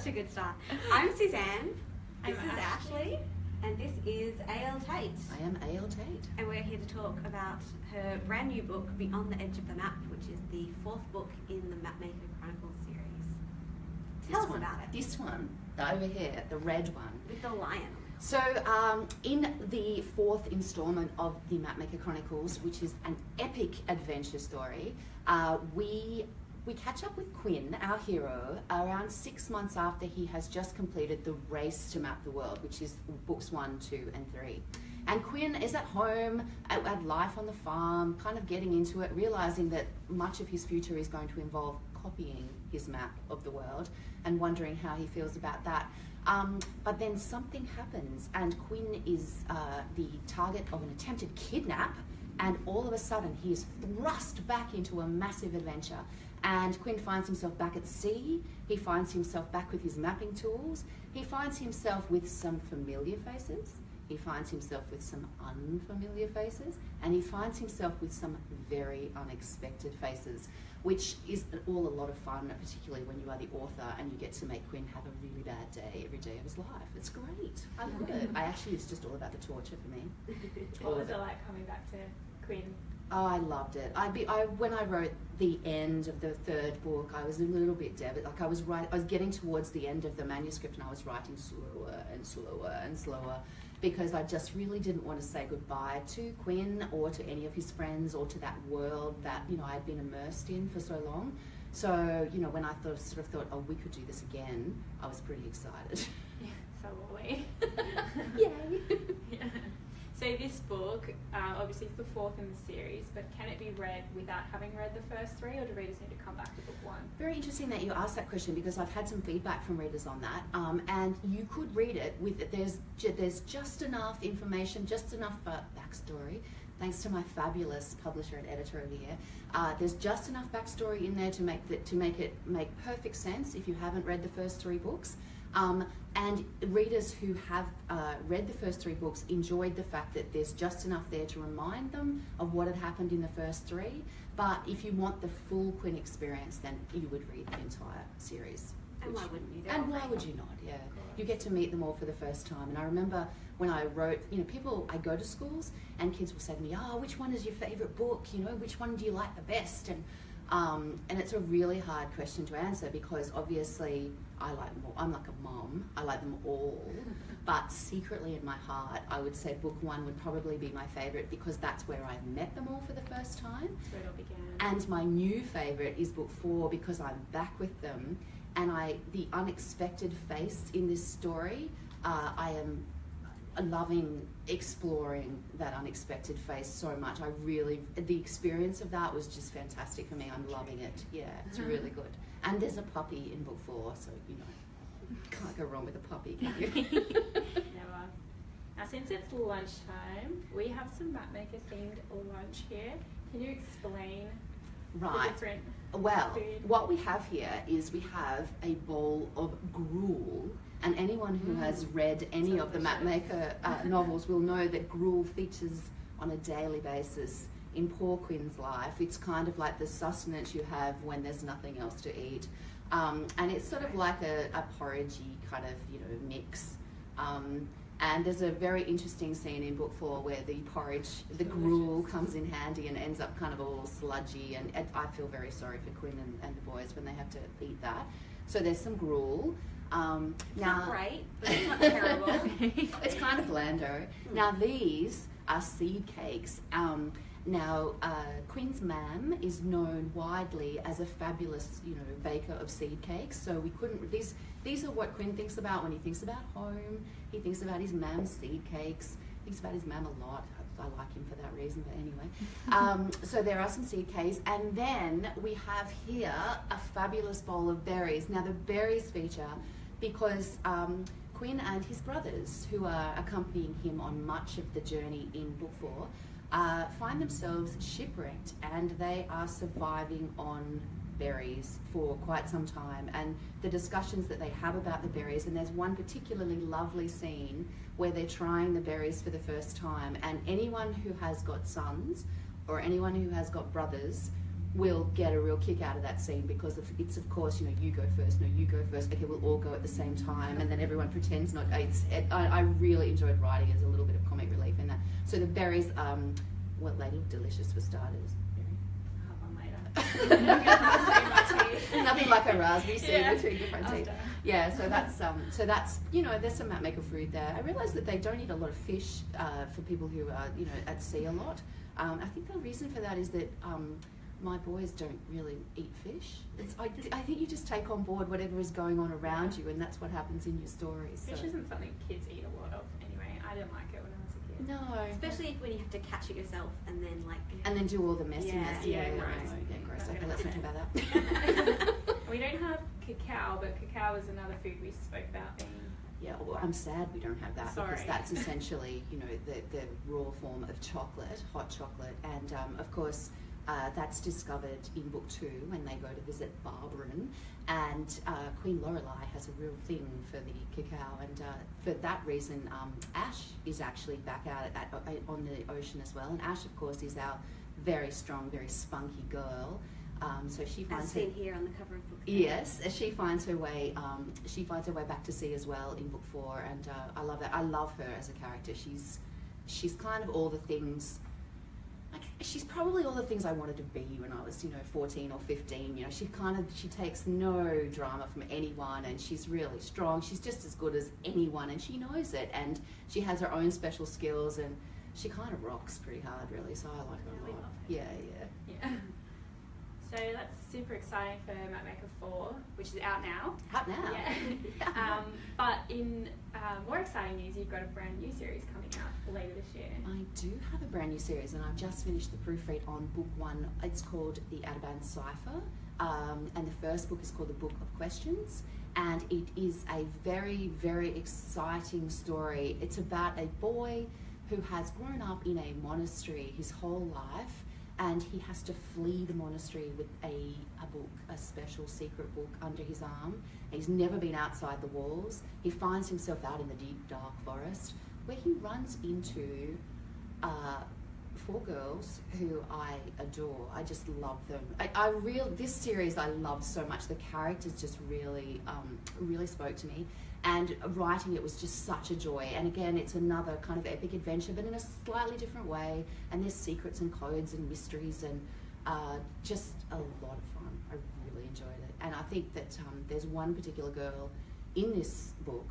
such a good start. I'm Suzanne. This is Ashley. And this is A.L. Tait. I am A.L. Tait. And we're here to talk about her brand new book, Beyond the Edge of the Map, which is the 4th book in the Mapmaker Chronicles series. Tell us about it. This one, over here, the red one. With the lion. So, in the 4th installment of the Mapmaker Chronicles, which is an epic adventure story, we catch up with Quinn, our hero, around 6 months after he has just completed the race to map the world, which is books 1, 2, and 3. And Quinn is at home, at life on the farm, kind of getting into it, realizing that much of his future is going to involve copying his map of the world and wondering how he feels about that. But then something happens, and Quinn is the target of an attempted kidnap, and all of a sudden he is thrust back into a massive adventure. And Quinn finds himself back at sea, he finds himself back with his mapping tools, he finds himself with some familiar faces, he finds himself with some unfamiliar faces, and he finds himself with some very unexpected faces, which is all a lot of fun, particularly when you are the author and you get to make Quinn have a really bad day every day of his life. It's great. I love it. It's just all about the torture for me. What was it like coming back to Quinn? Oh, I loved it. When I wrote the end of the 3rd book, I was a little bit devastated. Like I was getting towards the end of the manuscript, and I was writing slower and slower and slower, because I just really didn't want to say goodbye to Quinn or to any of his friends or to that world that I'd been immersed in for so long. So when I thought, oh, we could do this again, I was pretty excited. Yeah, so were we. Yay! Yeah. So this book, obviously it's the 4th in the series, but can it be read without having read the first 3, or do readers need to come back to book 1? Very interesting that you asked that question, because I've had some feedback from readers on that, and you could read it with, there's just enough information, just enough backstory, thanks to my fabulous publisher and editor over here. There's just enough backstory in there to make it make perfect sense if you haven't read the first 3 books. And readers who have read the first 3 books enjoyed the fact that there's just enough there to remind them of what had happened in the first 3. But if you want the full Quinn experience, then you would read the entire series. And why wouldn't you? And why would you not? Yeah, you get to meet them all for the first time. And I remember when I wrote, I go to schools and kids will say to me, oh, which one is your favourite book? Which one do you like the best? And it's a really hard question to answer, because obviously I like them all. I'm like a mum, I like them all, but secretly in my heart I would say book 1 would probably be my favourite, because that's where I met them all for the first time. That's where it all began. And my new favourite is book 4, because I'm back with them, and the unexpected face in this story, I am loving exploring that unexpected face so much. The experience of that was just fantastic for me. I'm loving it. Yeah, it's really good. And there's a puppy in book 4, so can't go wrong with a puppy, can you? Never. Now, since it's lunchtime, we have some Mapmaker themed lunch here. Can you explain the different food? What we have here is we have a bowl of gruel. And anyone who has read any of the Mapmaker novels will know that gruel features on a daily basis in poor Quinn's life. It's kind of like the sustenance you have when there's nothing else to eat. And it's sort of like a porridgey kind of, mix. And there's a very interesting scene in book 4 where the porridge, the gruel comes in handy and ends up kind of all sludgy. And I feel very sorry for Quinn and the boys when they have to eat that. So there's some gruel. It's not great, but it's not terrible. It's kind of blando. Now these are seed cakes. Quinn's mam is known widely as a fabulous, baker of seed cakes. So we couldn't. These are what Quinn thinks about when he thinks about home. He thinks about his mam's seed cakes. He thinks about his mam a lot. I like him for that reason, but anyway. So there are some seed cakes, and then we have here a fabulous bowl of berries. Now the berries feature because Quinn and his brothers, who are accompanying him on much of the journey in book 4, find themselves shipwrecked, and they are surviving on berries for quite some time, and the discussions that they have about the berries, and there's one particularly lovely scene where they're trying the berries for the first time, and anyone who has got sons or anyone who has got brothers will get a real kick out of that scene because it's of course, you know, you go first, no, you go first, okay, we'll all go at the same time, and then everyone pretends not. I really enjoyed writing as a little bit of comic relief in that. So the berries, well, they look delicious for starters. Nothing like a raspberry seed between different teeth. Yeah, so that's you know, there's some Mapmaker food there. I realised that they don't eat a lot of fish for people who are, you know, at sea a lot. I think the reason for that is that my boys don't really eat fish. I think you just take on board whatever is going on around you, and that's what happens in your stories. Fish isn't something kids eat a lot of anyway. I didn't like it when I was a kid. No. Especially when you have to catch it yourself and then like... And then do all the messiness. Yeah, gross. Okay, let's not talk about that. We don't have cacao, but cacao is another food we spoke about being... Yeah, well, I'm sad we don't have that because that's essentially, you know, the raw form of chocolate, hot chocolate, and of course that's discovered in book 2 when they go to visit Barbarin, and Queen Lorelei has a real thing for the cacao, and for that reason Ash is actually back out on the ocean as well, and Ash of course is our very strong, very spunky girl. So she finds as seen here on the cover of book 3. Yes, she finds her way. She finds her way back to sea as well in book 4, and I love that. I love her as a character. She's kind of all the things. Like, she's probably all the things I wanted to be when I was, you know, 14 or 15. You know, she takes no drama from anyone, and she's really strong. She's just as good as anyone, and she knows it. And she has her own special skills, and she kind of rocks pretty hard, really. So I like her a lot. Yeah. So that's super exciting for Mapmaker 4, which is out now. Out now. Yeah. But in more exciting news, you've got a brand new series coming out later this year. I do have a brand new series, and I've just finished the proofread on book 1. It's called The Advanced Cipher, and the first book is called The Book of Questions, and it is a very, very exciting story. It's about a boy who has grown up in a monastery his whole life, and he has to flee the monastery with a book, a special secret book under his arm. He's never been outside the walls. He finds himself out in the deep, dark forest, where he runs into 4 girls who I adore. I just love them. This series I loved so much. The characters just really, really spoke to me. And writing it was just such a joy. And again, it's another kind of epic adventure, but in a slightly different way. And there's secrets and codes and mysteries, and just a lot of fun. I really enjoyed it. And I think that there's one particular girl in this book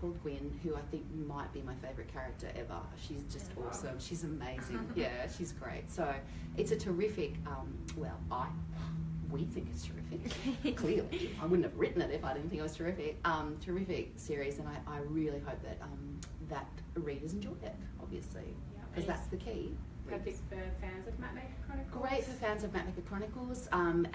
called Gwyn, who I think might be my favourite character ever. She's just awesome. She's amazing. Yeah, she's great. So it's a terrific, we think it's terrific. Clearly, I wouldn't have written it if I didn't think it was terrific. Terrific series, and I really hope that that readers enjoy it, obviously, because that's the key. Perfect for fans of Mapmaker Chronicles. Great for fans of Mapmaker Chronicles, and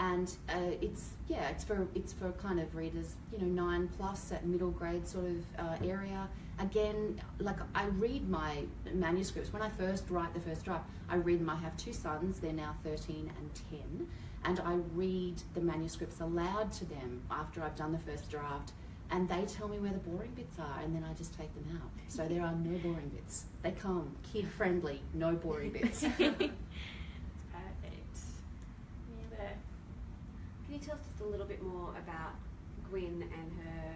it's for kind of readers, you know, 9+ at middle grade sort of area. Again, like I read my manuscripts when I first write the first draft. I read them. I have 2 sons; they're now 13 and 10, and I read the manuscripts aloud to them after I've done the first draft. And they tell me where the boring bits are, and then I just take them out. So there are no boring bits. They come kid-friendly, no boring bits. That's perfect. Can you tell us just a little bit more about Gwyn and her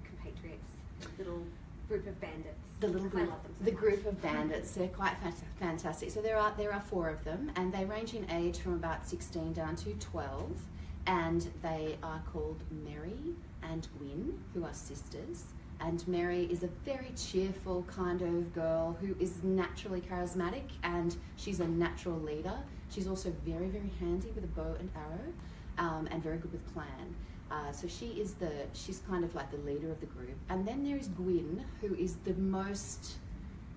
compatriots, the little group of bandits? The little group, I love them so the much. group of bandits. They're quite fantastic. So there are 4 of them, and they range in age from about 16 down to 12, and they are called Mary and Gwyn, who are sisters. And Mary is a very cheerful kind of girl who is naturally charismatic, and she's a natural leader. She's also very, very handy with a bow and arrow, and very good with plan. So she's kind of like the leader of the group. And then there is Gwyn, who is the most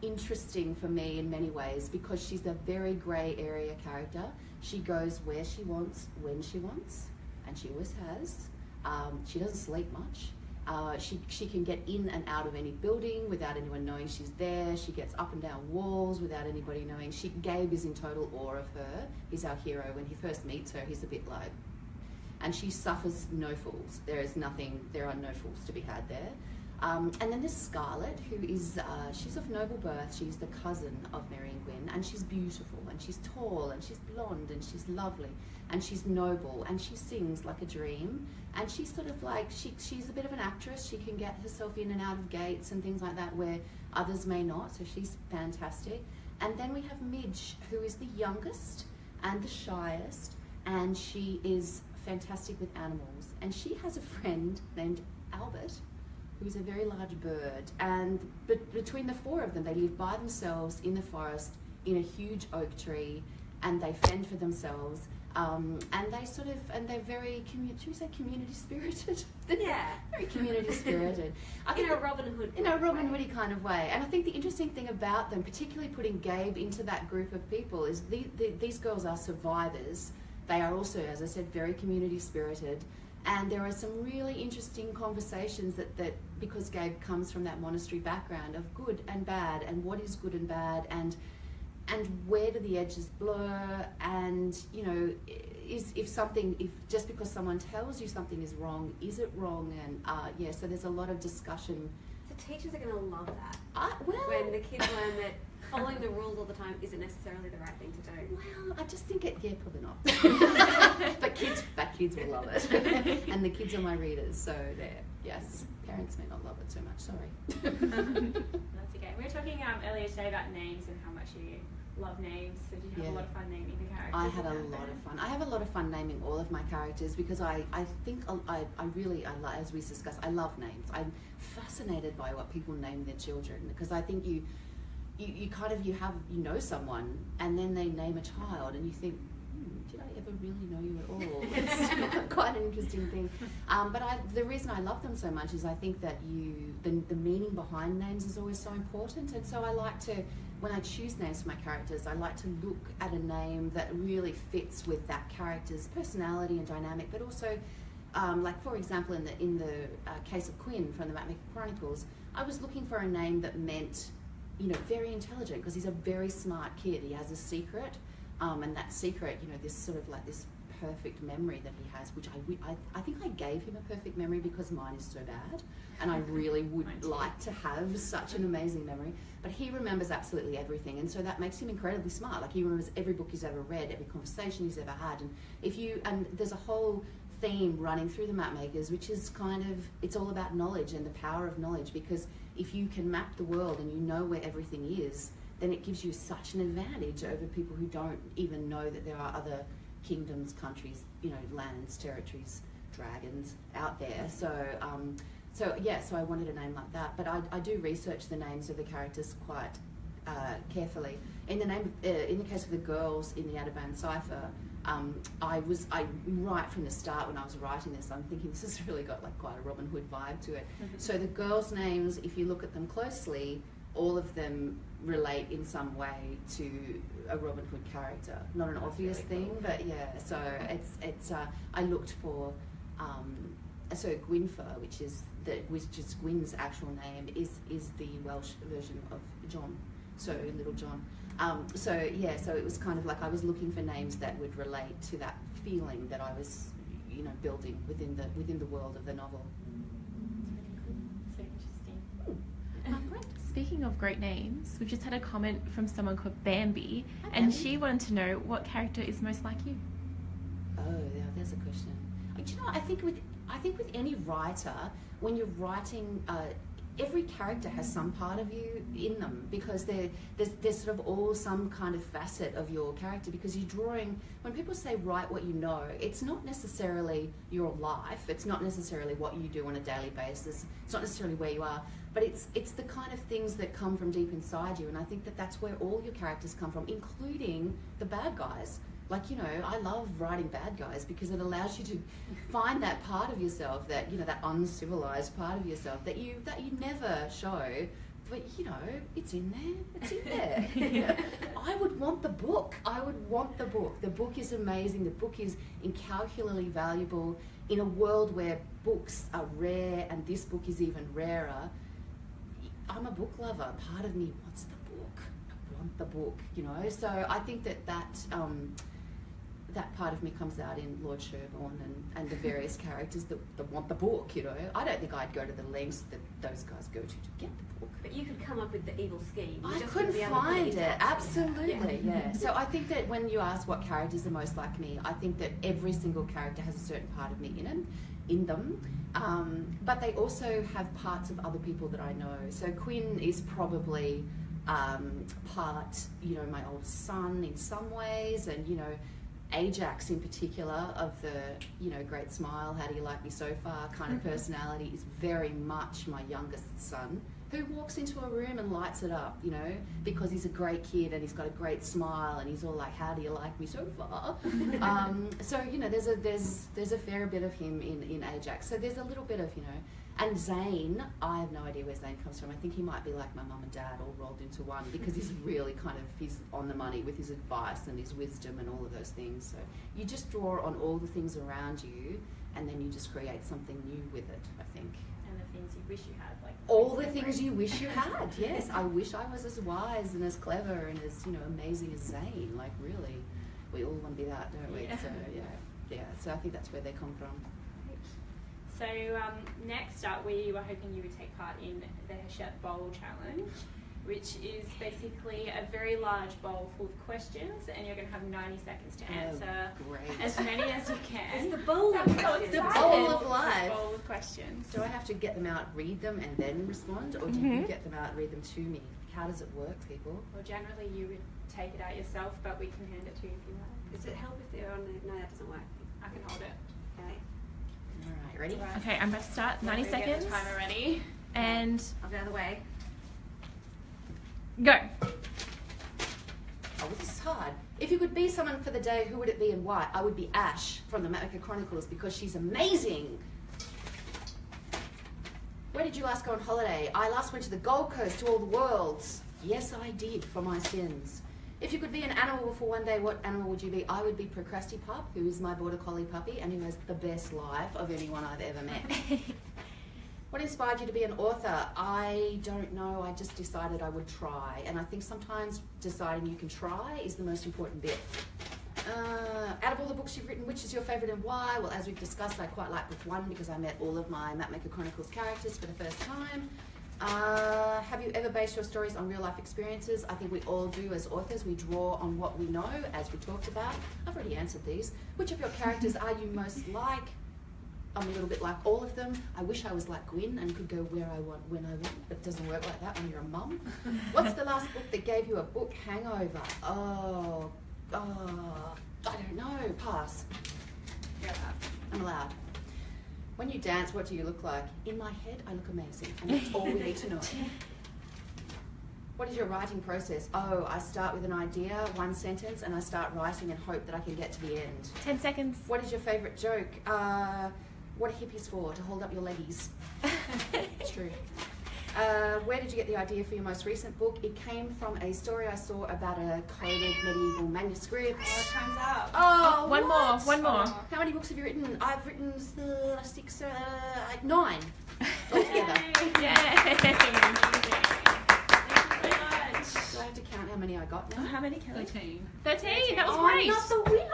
interesting for me in many ways, because she's a very grey area character. She goes where she wants, when she wants, and she always has. She doesn't sleep much. She can get in and out of any building without anyone knowing she's there. She gets up and down walls without anybody knowing. Gabe is in total awe of her. He's our hero. When he first meets her, he's a bit like... And she suffers no fools. There are no fools to be had there. And then there's Scarlet, who is, she's of noble birth. She's the cousin of Mary and Gwyn, and she's beautiful, and she's tall, and she's blonde, and she's lovely, and she's noble, and she sings like a dream. And she's sort of like, she's a bit of an actress. She can get herself in and out of gates and things like that where others may not, so she's fantastic. And then we have Midge, who is the youngest and the shyest, and she is fantastic with animals. And she has a friend named Albert, who's a very large bird. And between the four of them, they live by themselves in the forest in a huge oak tree, and they fend for themselves. And they're very, should we say community spirited? Yeah. Very community spirited. In a Robin Hood. In a Robin Hoody kind of way. And I think the interesting thing about them, particularly putting Gabe into that group of people, is these girls are survivors. They are also, as I said, very community spirited. And there are some really interesting conversations that because Gabe comes from that monastery background of good and bad, and what is good and bad, and where do the edges blur, and you know, if just because someone tells you something is wrong, is it wrong? And so there's a lot of discussion. So teachers are going to love that. Well, when the kids learn that following the rules all the time isn't necessarily the right thing to do. Well, I just think probably not. but kids will love it. And the kids are my readers, so yes. Parents may not love it so much, sorry. That's okay. We were talking earlier today about names and how much you love names. So did you have a lot of fun naming the characters? I had a lot of fun. I have a lot of fun naming all of my characters because I think I really, as we discussed, I love names. I'm fascinated by what people name their children, because I think you know someone, and then they name a child, and you think, did I ever really know you at all? It's quite an interesting thing. But the reason I love them so much is I think that the meaning behind names is always so important, and so I like to, when I choose names for my characters, I like to look at a name that really fits with that character's personality and dynamic, but also, like for example, in the case of Quinn from the Mapmaker Chronicles, I was looking for a name that meant, you know, very intelligent, because he's a very smart kid. He has a secret, and that secret, you know, this sort of like this perfect memory that he has, which I think I gave him a perfect memory because mine is so bad, and I really would like to have such an amazing memory. But he remembers absolutely everything, and so that makes him incredibly smart. Like, he remembers every book he's ever read, every conversation he's ever had, and there's a whole theme running through the Mapmakers, which is kind of, it's all about knowledge and the power of knowledge, because if you can map the world and you know where everything is, then it gives you such an advantage over people who don't even know that there are other kingdoms, countries, you know, lands, territories, dragons out there. So I wanted a name like that. But I do research the names of the characters quite carefully. In the case of the girls in the Advanced Cipher, I right from the start when I was writing this, I'm thinking this has really got like quite a Robin Hood vibe to it. Mm-hmm. So the girls' names, if you look at them closely, all of them relate in some way to a Robin Hood character. Not an obvious really thing, cool. But yeah. So it's I looked for so Gwynfor, which is Gwyn's actual name, is the Welsh version of John. So Little John. So it was kind of like I was looking for names that would relate to that feeling that I was, you know, building within the world of the novel. So interesting. Great. Speaking of great names, we just had a comment from someone called Bambi, and she wanted to know what character is most like you. Oh, yeah, there's a question. Do you know, I think with any writer, when you're writing, every character has some part of you in them, because there's sort of all some kind of facet of your character, because you're drawing, when people say write what you know, it's not necessarily your life, it's not necessarily what you do on a daily basis, it's not necessarily where you are, but it's the kind of things that come from deep inside you, and I think that that's where all your characters come from, including the bad guys. Like, you know, I love writing bad guys because it allows you to find that part of yourself, that, you know, that uncivilized part of yourself that you never show, but, you know, it's in there. I would want the book. The book is amazing. The book is incalculably valuable in a world where books are rare, and this book is even rarer. I'm a book lover. Part of me wants the book. I want the book, you know. So I think that that part of me comes out in Lord Sherborne and the various characters that want the book, you know. I don't think I'd go to the lengths that those guys go to get the book. But you could come up with the evil scheme. You I just couldn't wouldn't be able to put find into it. action. Absolutely, yeah. So I think that when you ask what characters are most like me, I think that every single character has a certain part of me in them. But they also have parts of other people that I know. So Quinn is probably part, you know, my oldest son in some ways, and, you know, Ajax in particular, of the, you know, great smile, how do you like me so far kind of personality, is very much my youngest son, who walks into a room and lights it up, you know, because he's a great kid and he's got a great smile and he's all like, how do you like me so far? So, you know, there's a fair bit of him in Ajax. So there's a little bit of, you know, and Zane, I have no idea where Zane comes from. I think he might be like my mum and dad all rolled into one, because he's really kind of, he's on the money with his advice and his wisdom and all of those things. So you just draw on all the things around you, and then you just create something new with it, I think. And the things you wish you had, like all the things you wish you had. Yes, I wish I was as wise and as clever and as, you know, amazing as Zane. Like, really, we all want to be that, don't we? Yeah. So yeah. So I think that's where they come from. So next up, we were hoping you would take part in the Hachette Bowl Challenge, which is basically a very large bowl full of questions, and you're going to have 90 seconds to answer as many as you can. It's the bowl of questions. The bowl of It's life. a bowl of questions. Do I have to get them out, read them, and then respond, or do you get them out, read them to me? How does it work, people? Well, generally you would take it out yourself, but we can hand it to you if you like. Does it help if they're on the... No, that doesn't work. I can hold it. Okay. All right, ready? Right. Okay, I'm about to start. 90 Let me get seconds. the timer ready. And I'll get out of the way. go. Oh, this is hard. If you could be someone for the day, who would it be and why? I would be Ash from the Mapmaker Chronicles, because she's amazing. Where did you last go on holiday? I last went to the Gold Coast, to all the worlds. Yes, I did, for my sins. If you could be an animal for one day, what animal would you be? I would be Procrastipup, who is my border collie puppy and who has the best life of anyone I've ever met. What inspired you to be an author? I don't know. I just decided I would try. And I think sometimes deciding you can try is the most important bit. Out of all the books you've written, which is your favourite and why? Well, as we've discussed, I quite like book 1 because I met all of my Mapmaker Chronicles characters for the first time. Have you ever based your stories on real life experiences? I think we all do as authors. We draw on what we know, as we talked about. I've already answered these. Which of your characters are you most like? I'm a little bit like all of them. I wish I was like Gwyn and could go where I want, when I want, but it doesn't work like that when you're a mum. What's the last book that gave you a book hangover? Oh, I don't know. Pass. You're allowed. I'm allowed. When you dance, what do you look like? In my head, I look amazing, and that's all we need to know. What is your writing process? Oh, I start with an idea, 1 sentence, and I start writing and hope that I can get to the end. 10 seconds. What is your favourite joke? What are hippies for? To hold up your leggies. It's true. Where did you get the idea for your most recent book? It came from a story I saw about a coded medieval manuscript. Oh, time's up. Oh, One more. Oh. How many books have you written? I've written 6, 9 altogether. Yay! Thank you so much. Do I have to count how many I got now? How many, Kelly? 13. 13. That was Oh, great. I'm not the winner.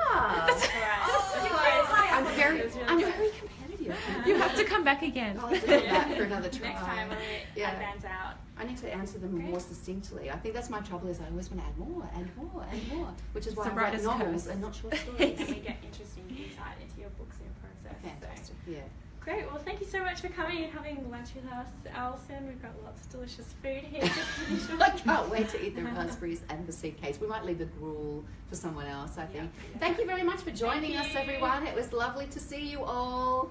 That's alright. I'm very It was really competitive. You have to come back again. I'll have to come back for another try. Next time when we Yeah. advance out. I need to answer them more succinctly. I think that's my trouble, is I always want to add more, which is why It's I the write writer's novels curse. and not short And stories. we get interesting insight into your books and your process. Fantastic, So. yeah. Great, well thank you so much for coming and having lunch with us, Alison. We've got lots of delicious food here to finish I off. can't wait to eat the raspberries and the seed cakes. We might leave the gruel for someone else, I think. Yeah. Thank you very much for joining Thank us, you. everyone. It was lovely to see you all.